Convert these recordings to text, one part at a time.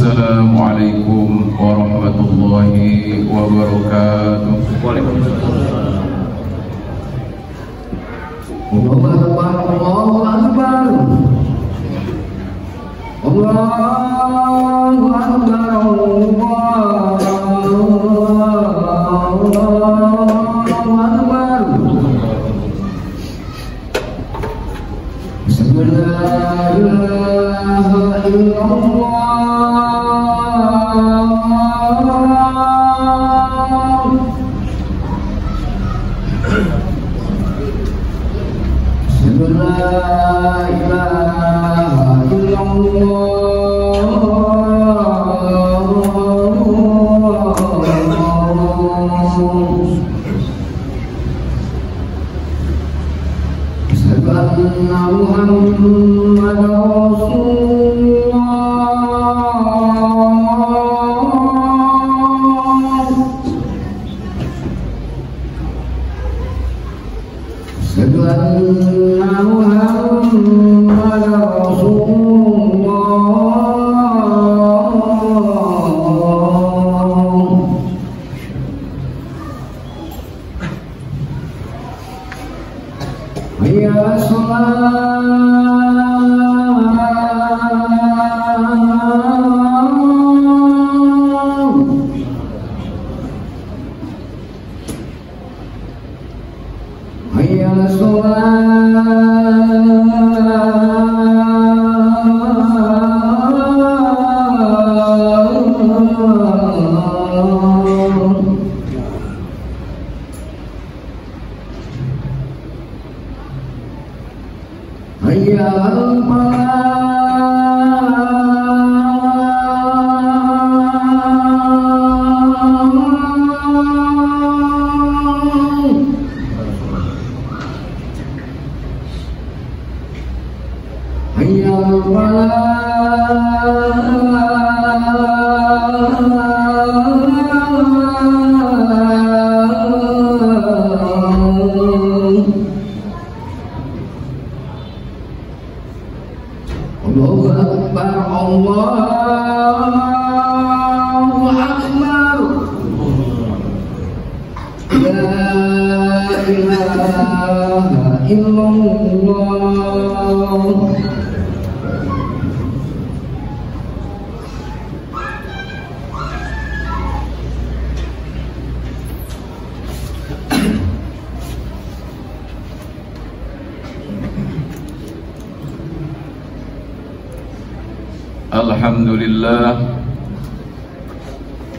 Assalamualaikum warahmatullahi wabarakatuh. Waalaikumsalam. Allahu Akbar, Allahu Akbar, Allahu Akbar, Allahu Akbar.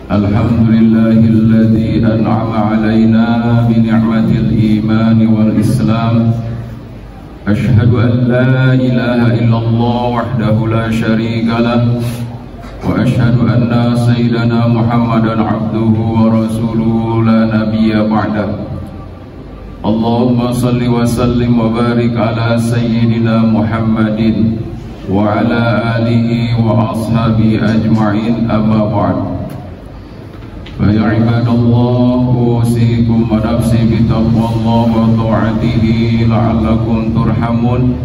Alhamdulillahilladzi an'ama alaina bi ni'matil iman wal islam. Ashhadu an la ilaha illallah wahdahu la syarika lah wa ashhadu anna sayyidana Muhammadan abduhu wa rasuluhu la nabiyya ba'dah. Allahumma salli wa sallim wa barik ala sayyidina Muhammadin wa ala alihi wa ashabihi ajma'in, amma ba'd. Fa ya ibadallah, usikum wa nafsi bi taqwallah wa ta'atihi la'allakum turhamun.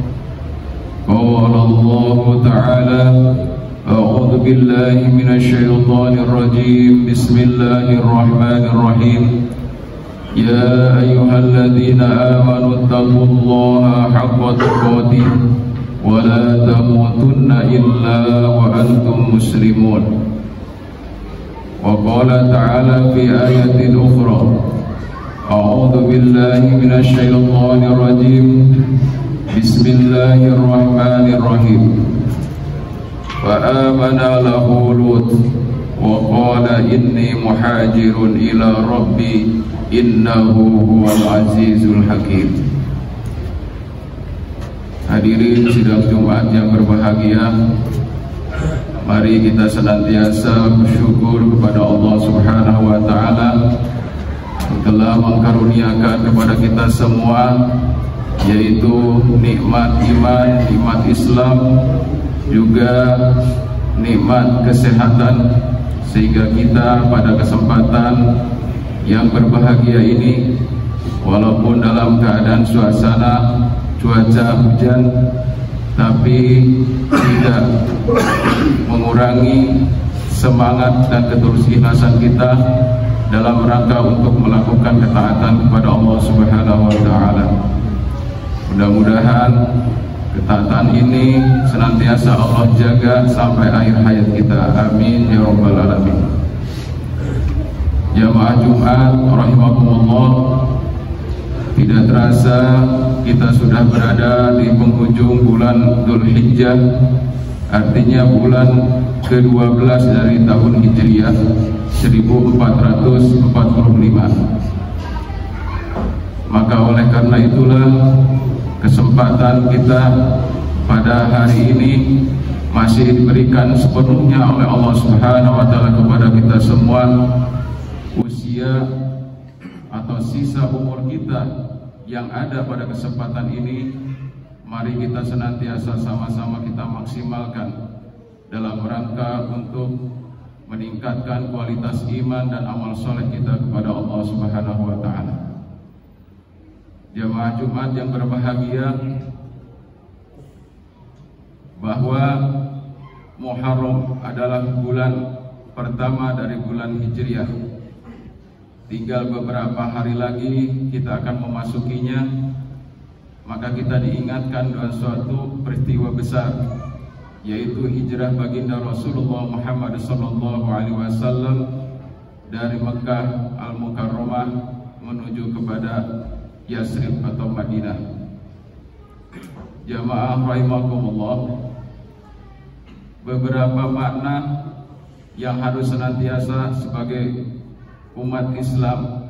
Qala Allah ta'ala: a'udzu billahi minasy syaithanir rajim. Bismillahirrahmanirrahim. Ya ayyuhalladzina amanu taqullaha haqqa tuqatih wa la tamutunna illa wa antum muslimun. Wa qala ta'ala fi ayatin ukhra: a'udzu billahi minasy syaithanir rajim. Bismillahirrahmanirrahim. Fa amana lahu Lut wa qala inni muhajirun ila rabbi innahu huwal azizul hakim. Hadirin sidang Jumat yang berbahagia, mari kita senantiasa bersyukur kepada Allah Subhanahu wa taala yang telah mengkaruniakan kepada kita semua, yaitu nikmat iman, nikmat Islam, juga nikmat kesehatan, sehingga kita pada kesempatan yang berbahagia ini, walaupun dalam keadaan suasana cuaca hujan, tapi tidak mengurangi semangat dan ketulusikhlasan kita dalam rangka untuk melakukan ketaatan kepada Allah Subhanahu wa taala. Mudah-mudahan ketaatan ini senantiasa Allah jaga sampai akhir hayat kita. Amin ya rabbal alamin. Jamaah Jumat rahimakumullah, tidak terasa kita sudah berada di penghujung bulan Dzulhijjah, artinya bulan ke-12 dari tahun Hijriah 1445. Maka oleh karena itulah kesempatan kita pada hari ini masih diberikan sepenuhnya oleh Allah Subhanahu wa taala kepada kita semua. Usia atau sisa umur kita yang ada pada kesempatan ini, mari kita senantiasa sama-sama kita maksimalkan dalam rangka untuk meningkatkan kualitas iman dan amal soleh kita kepada Allah Subhanahu wa taala. Jamaah Jumat yang berbahagia, bahwa Muharram adalah bulan pertama dari bulan Hijriah. Tinggal beberapa hari lagi kita akan memasukinya. Maka kita diingatkan dengan suatu peristiwa besar, yaitu hijrah baginda Rasulullah Muhammad SAW dari Mekah Al-Mukarramah menuju kepada Yasrib atau Madinah. Jamaah rahimakumullah, beberapa makna yang harus senantiasa sebagai umat Islam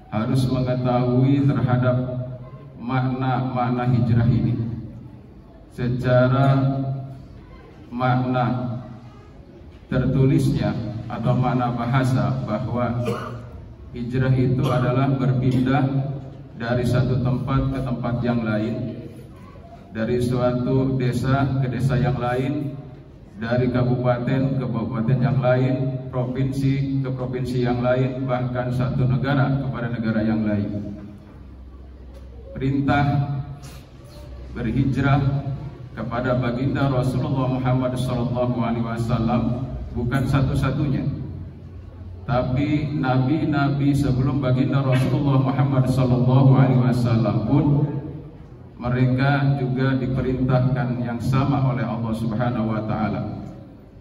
harus mengetahui terhadap makna-makna hijrah ini. Secara makna tertulisnya atau makna bahasa, bahwa hijrah itu adalah berpindah dari satu tempat ke tempat yang lain, dari suatu desa ke desa yang lain, dari kabupaten ke kabupaten yang lain, provinsi ke provinsi yang lain, bahkan satu negara kepada negara yang lain. Perintah berhijrah kepada baginda Rasulullah Muhammad SAW bukan satu-satunya, tapi nabi-nabi sebelum baginda Rasulullah Muhammad SAW pun mereka juga diperintahkan yang sama oleh Allah Subhanahu wa taala,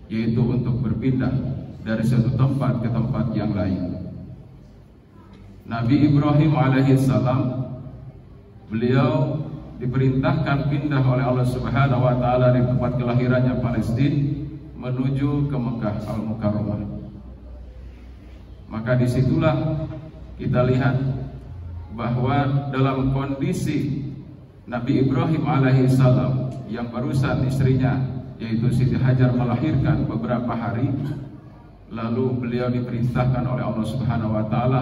yaitu untuk berpindah dari satu tempat ke tempat yang lain. Nabi Ibrahim alaihissalam, beliau diperintahkan pindah oleh Allah Subhanahu wa taala dari tempat kelahirannya Palestina menuju ke Mekah Al-Mukarramah. Maka disitulah kita lihat bahwa dalam kondisi Nabi Ibrahim alaihissalam yang barusan istrinya yaitu Siti Hajar melahirkan beberapa hari, lalu beliau diperintahkan oleh Allah Subhanahu wa taala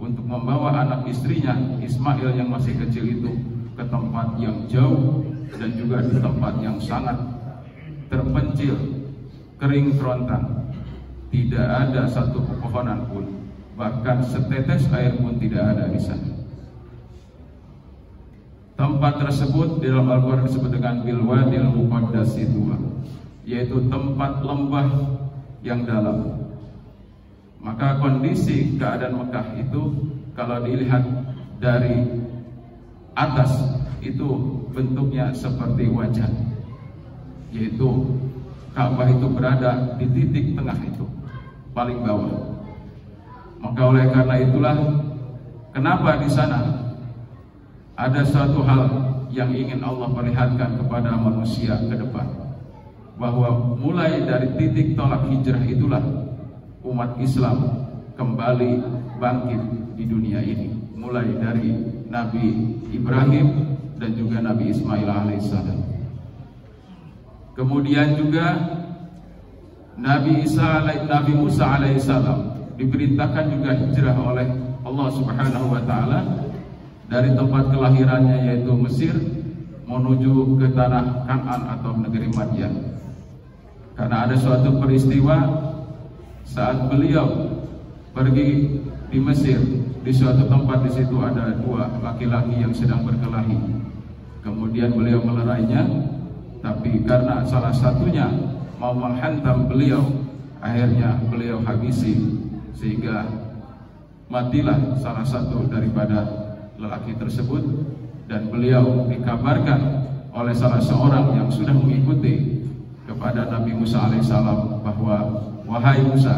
untuk membawa anak istrinya Ismail yang masih kecil itu ke tempat yang jauh dan juga di tempat yang sangat terpencil, kering kerontang, tidak ada satu pepohonan pun, bahkan setetes air pun tidak ada di sana. Tempat tersebut di dalam Al-Quran disebut dengan Bilwadil Muqaddas itu, yaitu tempat lembah yang dalam. Maka kondisi keadaan Mekah itu kalau dilihat dari atas itu bentuknya seperti wajah, yaitu Ka'bah itu berada di titik tengah itu, paling bawah. Maka oleh karena itulah kenapa di sana ada suatu hal yang ingin Allah perlihatkan kepada manusia ke depan, bahwa mulai dari titik tolak hijrah itulah umat Islam kembali bangkit di dunia ini, mulai dari Nabi Ibrahim dan juga Nabi Ismail alaihissalam. Kemudian juga Nabi Musa alaihissalam diperintahkan juga hijrah oleh Allah Subhanahu wa taala dari tempat kelahirannya yaitu Mesir menuju ke tanah Kan'an atau negeri Madyan. Karena ada suatu peristiwa saat beliau pergi di Mesir, di suatu tempat di situ ada dua laki-laki yang sedang berkelahi. Kemudian beliau melerainya, tapi karena salah satunya mau menghantam beliau akhirnya beliau habisi, sehingga matilah salah satu daripada lelaki tersebut. Dan beliau dikabarkan oleh salah seorang yang sudah mengikuti kepada Nabi Musa alaihissalam bahwa, wahai Musa,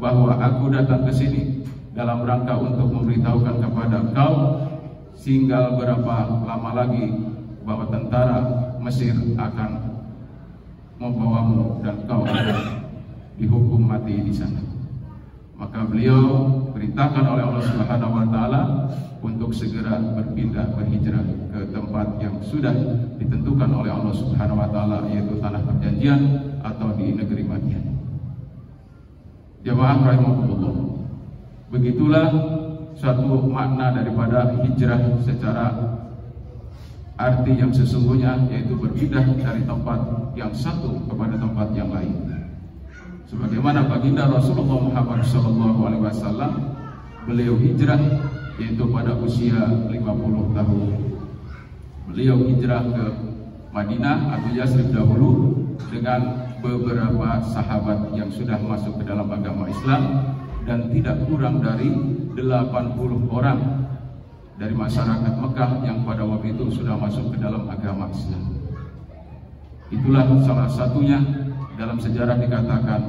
bahwa aku datang ke sini dalam rangka untuk memberitahukan kepada kau tinggal berapa lama lagi bahwa tentara Mesir akan membawamu dan kau akan dihukum mati di sana. Maka beliau perintahkan oleh Allah Subhanahu wa taala untuk segera berhijrah ke tempat yang sudah ditentukan oleh Allah Subhanahu wa taala, yaitu tanah perjanjian atau di negeri Madian. Jamaah rahimakumullah. Begitulah suatu makna daripada hijrah secara arti yang sesungguhnya, yaitu berpindah dari tempat yang satu kepada tempat yang lain. Sebagaimana baginda Rasulullah Muhammad SAW, beliau hijrah yaitu pada usia 50 tahun. Beliau hijrah ke Madinah atau Yasrib dahulu dengan beberapa sahabat yang sudah masuk ke dalam agama Islam, dan tidak kurang dari 80 orang dari masyarakat Mekah yang pada waktu itu sudah masuk ke dalam agama Islam. Itulah salah satunya dalam sejarah dikatakan,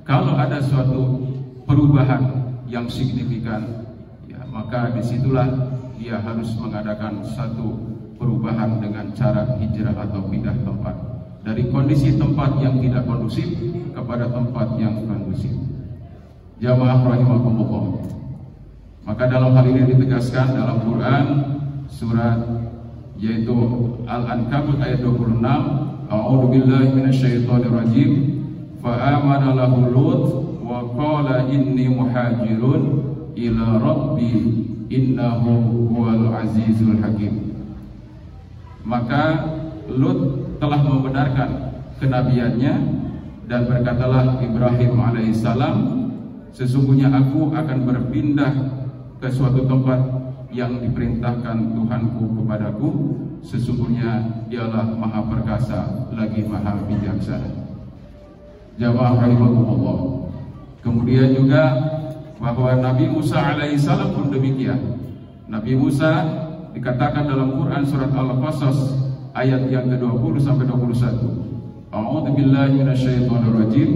kalau ada suatu perubahan yang signifikan, ya, maka disitulah dia harus mengadakan satu perubahan dengan cara hijrah atau pindah tempat dari kondisi tempat yang tidak kondusif kepada tempat yang kondusif. Jamaah rahimakumullah. Maka dalam hal ini ditegaskan dalam Quran surat yaitu Al-Ankabut ayat 26, A'udzu billahi minasyaitonir rajim. Fa'amana lahu Lut wa qala inni muhajirun ila rabbi innahu huwal azizul hakim. Maka Lut telah membenarkan kenabiannya dan berkatalah Ibrahim alaihissalam, sesungguhnya aku akan berpindah ke suatu tempat yang diperintahkan Tuhanku kepadaku, sesungguhnya dialah maha perkasa lagi maha bijaksana. Jamaah rahimakumullah. Kemudian juga bahwa Nabi Musa alaihissalam pun demikian. Nabi Musa dikatakan dalam Quran surat Al-Qasas ayat yang ke-20 sampai 21. A'udzu billahi minasyaitonir rajim.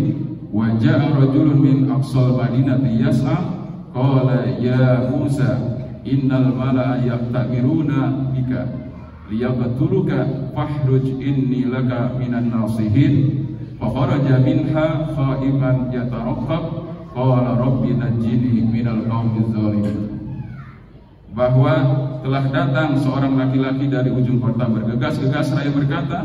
Wa ja'a rajulun min aqsal madinati yas'a qala ya Musa innal mala'a yaqtamiruna bika liyaqtuluka fahruj inni laka minan nasihin. Fakharaja minha khaiban yataraqqab qala rabbi najjini minal qaumiz zalimin. Bahwa telah datang seorang laki-laki dari ujung kota bergegas-gegas seraya berkata,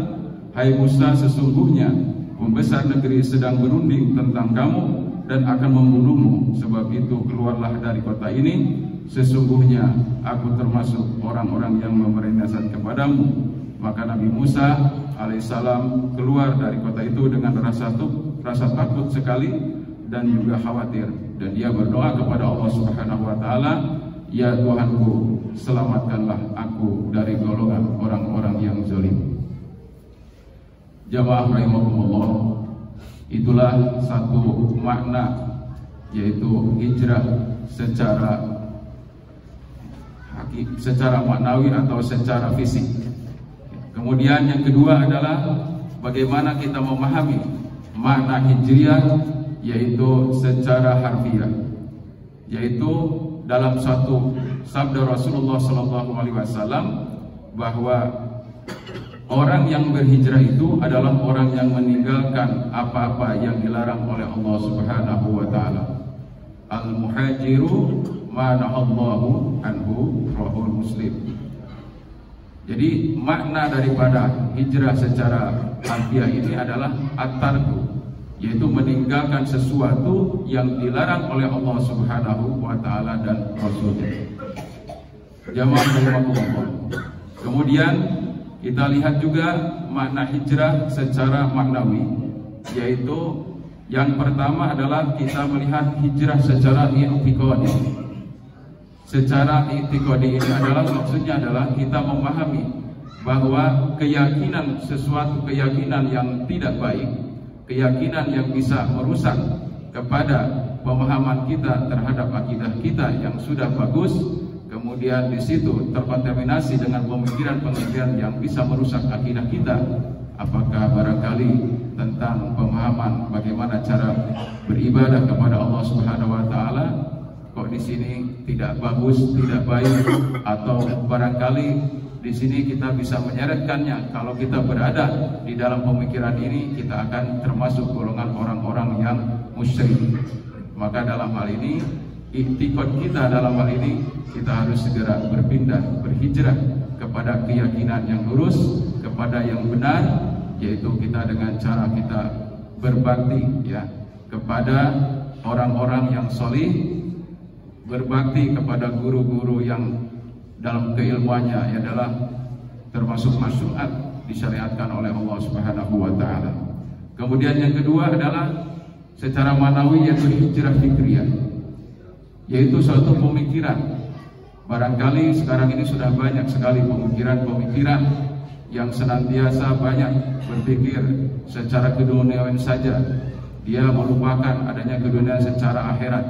hai Musa, sesungguhnya pembesar negeri sedang berunding tentang kamu dan akan membunuhmu. Sebab itu keluarlah dari kota ini, sesungguhnya aku termasuk orang-orang yang memberi nasihat kepadamu. Maka Nabi Musa alaihissalam keluar dari kota itu dengan rasa takut sekali dan juga khawatir, dan dia berdoa kepada Allah Subhanahu wa taala, ya Tuhanku, selamatkanlah aku dari golongan orang-orang yang zalim. Jamaah rahimakumullah. Itulah satu makna, yaitu hijrah secara maknawi atau secara fisik. Kemudian yang kedua adalah bagaimana kita memahami makna hijriah, yaitu secara harfiah, yaitu dalam satu sabda Rasulullah SAW bahwa orang yang berhijrah itu adalah orang yang meninggalkan apa-apa yang dilarang oleh Allah Subhanahu wa taala. Al-muhajiru ma nahallahu anhu, rawahul Muslim. Jadi makna daripada hijrah secara harfiah ini adalah at-tarku, yaitu meninggalkan sesuatu yang dilarang oleh Allah Subhanahu wa taala dan Rasulnya. Jamaah rahimakumullah. Kemudian kita lihat juga makna hijrah secara maknawi, yaitu yang pertama adalah kita melihat hijrah secara i'tiqadi. Secara i'tiqadi ini adalah maksudnya adalah kita memahami bahwa keyakinan sesuatu keyakinan yang tidak baik, keyakinan yang bisa merusak kepada pemahaman kita terhadap akidah kita yang sudah bagus, kemudian di situ terkontaminasi dengan pemikiran-pemikiran yang bisa merusak akidah kita, apakah barangkali tentang pemahaman bagaimana cara beribadah kepada Allah Subhanahu wa taala kok di sini tidak bagus, tidak baik, atau barangkali di sini kita bisa menyeretkannya. Kalau kita berada di dalam pemikiran ini, kita akan termasuk golongan orang-orang yang musyrik. Maka dalam hal ini, iktikad kita dalam hal ini, kita harus segera berpindah, berhijrah kepada keyakinan yang lurus, kepada yang benar, yaitu kita dengan cara kita berbakti ya kepada orang-orang yang solih, berbakti kepada guru-guru yang dalam keilmuannya adalah termasuk masyru'at disyariatkan oleh Allah Subhanahu wa taala. Kemudian yang kedua adalah secara manawi, yaitu hijrah fikriyah, yaitu suatu pemikiran. Barangkali sekarang ini sudah banyak sekali pemikiran-pemikiran yang senantiasa banyak berpikir secara keduniawian saja. Dia melupakan adanya keduniaan secara akhirat.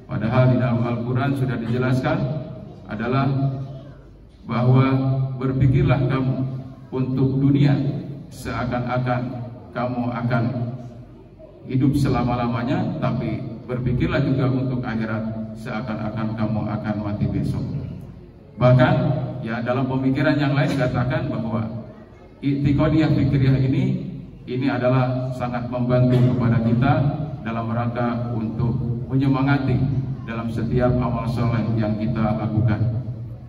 Padahal di dalam Al-Quran sudah dijelaskan adalah bahwa berpikirlah kamu untuk dunia seakan-akan kamu akan hidup selama-lamanya, tapi berpikirlah juga untuk akhirat seakan-akan kamu akan mati besok. Bahkan ya dalam pemikiran yang lain dikatakan bahwa i'tiqadiyah fikriyah ini adalah sangat membantu kepada kita dalam rangka untuk menyemangati dalam setiap amal soleh yang kita lakukan.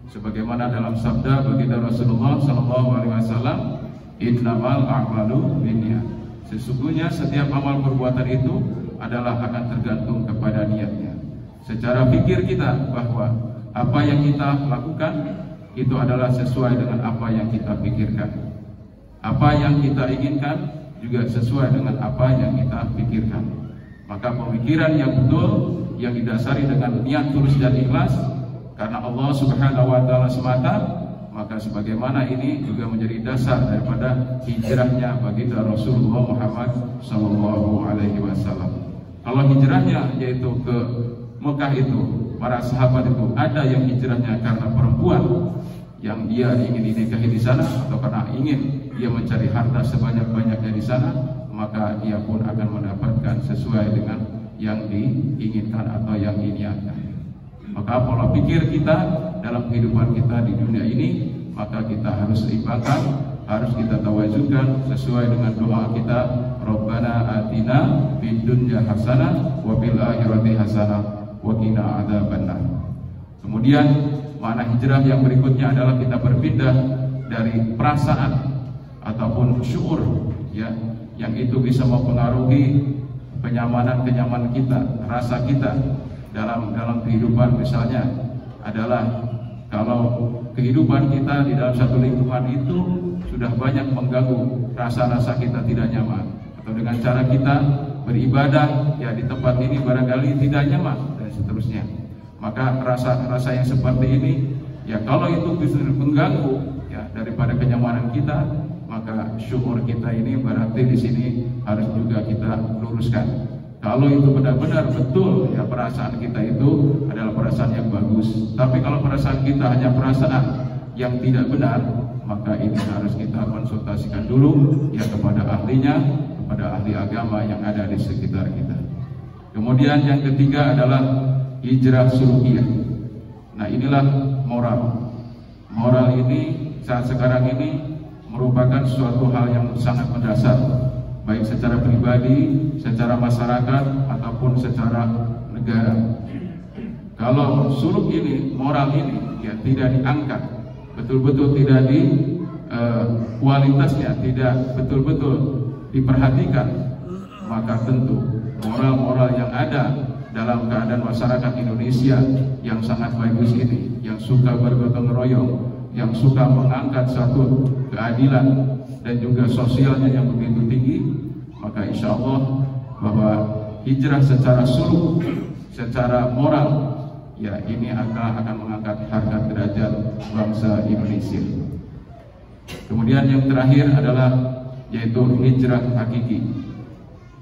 Sebagaimana dalam sabda baginda Rasulullah SAW, innamal a'malu binniyat. Sesungguhnya setiap amal perbuatan itu adalah akan tergantung kepada niatnya. Secara pikir kita bahwa apa yang kita lakukan itu adalah sesuai dengan apa yang kita pikirkan. Apa yang kita inginkan juga sesuai dengan apa yang kita pikirkan. Maka pemikiran yang betul, yang didasari dengan niat tulus dan ikhlas karena Allah Subhanahu wa taala semata, maka sebagaimana ini juga menjadi dasar daripada hijrahnya baginda Rasulullah Muhammad sallallahu alaihi wasallam. Kalau hijrahnya yaitu ke Mekah itu, para sahabat itu ada yang hijrahnya karena perempuan yang dia ingin dinikahi di sana, atau karena ingin dia mencari harta sebanyak-banyaknya di sana, maka dia pun akan mendapatkan sesuai dengan yang diinginkan atau yang diniatkan. Maka pola pikir kita dalam kehidupan kita di dunia ini, maka kita harus seimbangkan, harus kita tawazunkan sesuai dengan doa kita, Rabbana atina fid dunya hasanah wa fil akhirati hasanah wa qina adzabannar. Kemudian makna hijrah yang berikutnya adalah kita berpindah dari perasaan ataupun syuur ya, yang itu bisa mempengaruhi kenyamanan kita, rasa kita dalam kehidupan. Misalnya adalah kalau kehidupan kita di dalam satu lingkungan itu sudah banyak mengganggu rasa-rasa kita tidak nyaman, atau dengan cara kita beribadah ya di tempat ini barangkali tidak nyaman dan seterusnya, maka rasa-rasa yang seperti ini ya kalau itu bisa mengganggu ya daripada kenyamanan kita, maka syukur kita ini berarti di sini harus juga kita luruskan. Kalau itu benar-benar betul ya perasaan kita itu adalah perasaan yang bagus, tapi kalau perasaan kita hanya perasaan yang tidak benar, maka ini harus kita konsultasikan dulu ya kepada ahlinya, kepada ahli agama yang ada di sekitar kita. Kemudian yang ketiga adalah hijrah sulukiyah. Nah inilah moral. Moral ini saat sekarang ini merupakan suatu hal yang sangat mendasar, baik secara pribadi, secara masyarakat, ataupun secara negara. Kalau suluk ini, moral ini ya tidak diangkat, betul-betul tidak di kualitasnya tidak betul-betul diperhatikan, maka tentu moral-moral yang ada dalam keadaan masyarakat Indonesia yang sangat bagus ini, yang suka bergotong royong, yang suka mengangkat satu keadilan dan juga sosialnya yang begitu tinggi, maka insya Allah bahwa hijrah secara suluk, secara moral, ya ini akan mengangkat harkat derajat bangsa Indonesia. Kemudian yang terakhir adalah yaitu hijrah hakiki.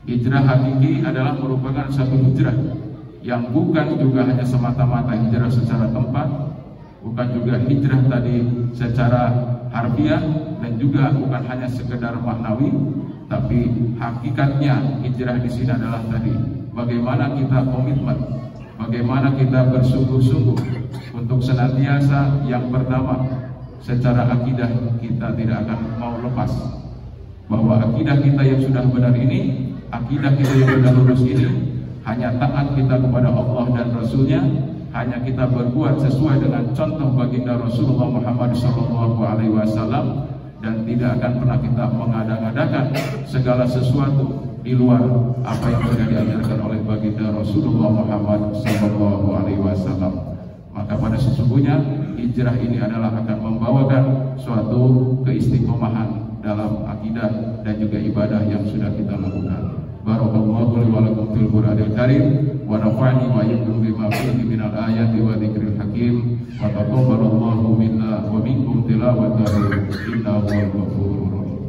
Hijrah hakiki adalah merupakan satu hijrah yang bukan juga hanya semata-mata hijrah secara tempat, bukan juga hijrah tadi secara harfiah, dan juga bukan hanya sekedar maknawi, tapi hakikatnya hijrah di sini adalah tadi bagaimana kita komitmen, bagaimana kita bersungguh-sungguh untuk senantiasa yang pertama secara akidah kita tidak akan mau lepas, bahwa akidah kita yang sudah benar ini, akidah kita yang sudah lurus ini, hanya taat kita kepada Allah dan Rasulnya, hanya kita berbuat sesuai dengan contoh baginda Rasulullah Muhammad SAW, dan tidak akan pernah kita mengada-ngadakan segala sesuatu di luar apa yang sudah diajarkan oleh baginda Rasulullah Muhammad SAW. Maka pada sesungguhnya hijrah ini adalah akan membawakan suatu keistiqomahan dalam akidah dan juga ibadah yang sudah kita lakukan. Barakallahu li wa lakum fil Qur'anil Karim wa nafa'ani wa iyyakum bima fihi minal ayati wa dzikril hakim wa taqabbalallahu minna wa minkum tilawatahu innahu huwal ghafurur rahim.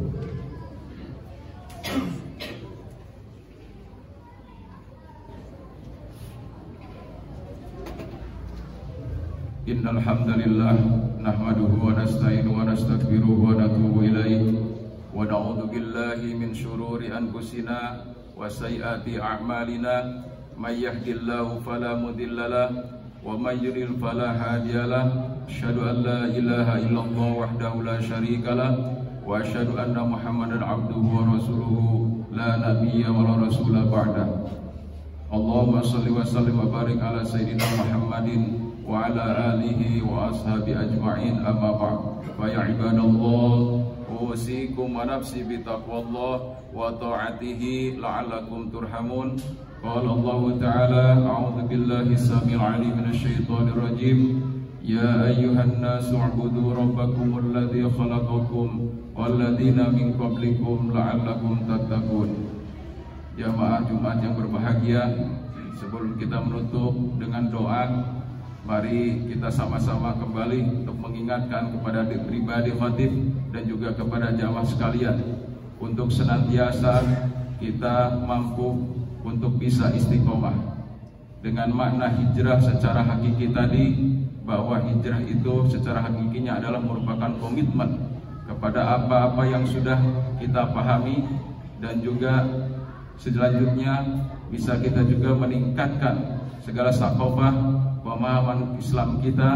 Innal hamdalillah nahmaduhu wa nasta'inuhu wa nastaghfiruhu wa natubu ilaihi wa na'udzu billahi min shururi anfusina wa sayyiati a'malina may yahdihillahu fala mudilla lahu wa may yudlil fala hadiya lahu asyhadu an la ilaha illallah wahdahu la syarika lahu wa asyhadu anna muhammadan abduhu wa rasuluhu la nabiyya wa la rasula ba'dahu. Allahumma shalli wa sallim wa barik ala sayyidina Muhammadin wa ala alihi wa ashabi ajma'in, amma ba'd. Fa ya ibadallah, usikum wa nafsi bi taqwallah wa ta'atihi la'allakum turhamun. Qala Allah ta'ala, a'udzu billahi samil 'alim minasy syaithanir rajim. Ya ayyuhan nasu u'budu rabbakum alladzi khalaqakum walladzina min qablikum la'allakum tattaqun. Jamaah Jumat yang berbahagia, sebelum kita menutup dengan doa, mari kita sama-sama kembali untuk mengingatkan kepada pribadi khatib dan juga kepada jamaah sekalian untuk senantiasa kita mampu untuk bisa istiqomah dengan makna hijrah secara hakiki tadi, bahwa hijrah itu secara hakikinya adalah merupakan komitmen kepada apa-apa yang sudah kita pahami, dan juga selanjutnya bisa kita juga meningkatkan segala sakofah pemahaman Islam kita,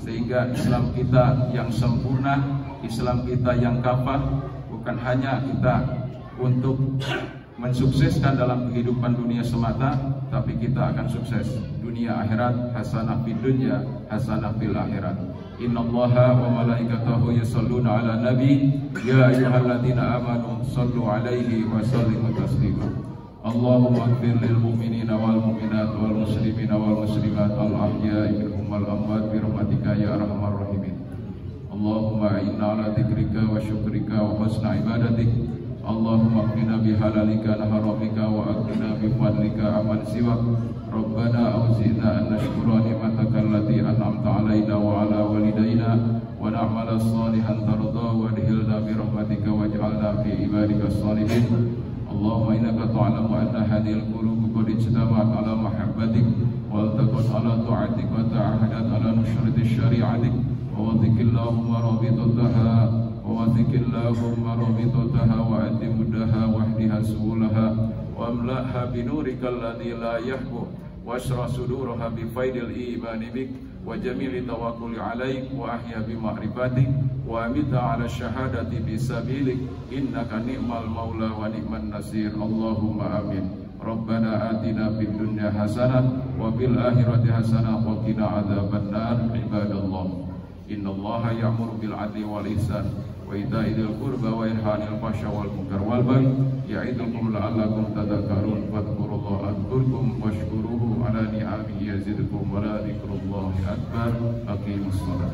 sehingga Islam kita yang sempurna, Islam kita yang kafah, bukan hanya kita untuk mensukseskan dalam kehidupan dunia semata, tapi kita akan sukses dunia akhirat, hasanah fid dunya, hasanah fil akhirat. Innallaha wa malaikatahu yusholluna ala nabi ya ayyuhalladzina amanu shallu alaihi wa sallimu taslima. Allahumma ighfir lil mu'minina wal mu'minat wal muslimina wal muslimat al ahya'i minhum wal amwat bi rahmatika ya arhamar rahimin. Allahumma inna ala dzikrika wa syukrika wa husna ibadatik. Allahumma qina bihalalika an haramika wa aqina bi fadlika amman siwak. Rabbana awzina an nashkura ni'mataka allati an'amta alaina wa ala walidayna wa na'mala salihan tarda wa adkhilna bi rahmatika waj'alna fi ibadika salihin. Allahumma innaka ta'lamu anna hadhil qulub qad ijtama'at ala mahabbatik wa taqad ala ta'atik wa ta'ahadat ala nusrati syari'atik wa wadhikillahumma rabitataha wa wadhikillahumma rabitataha wa atimuddaha wa ahdiha subulaha wa amlaha binurika alladhi la yahbu washrah suduraha bi faidil imani bik wa jamili tawakkuli alaik wa ahya bi ma'rifatik wa amita ala syahadati bisabilik innaka ni'mal maula wa ni'man nasir. Allahumma amin. Rabbana atina fid dunya hasanah wa fil akhirati hasanah wa qina adzabannar. Ibadallah, innallaha ya'muru bil 'adli wal ihsan wa ita'i dzil qurba wa yanha 'anil fahsya'i wal munkar wal baghi ya'idukum la'allakum tadhakkarun. Fadhkurullaha adhkurkum washkuruhu ala ni'amihi yazidkum wa la dzikrullahi akbar. Aqimus shalah.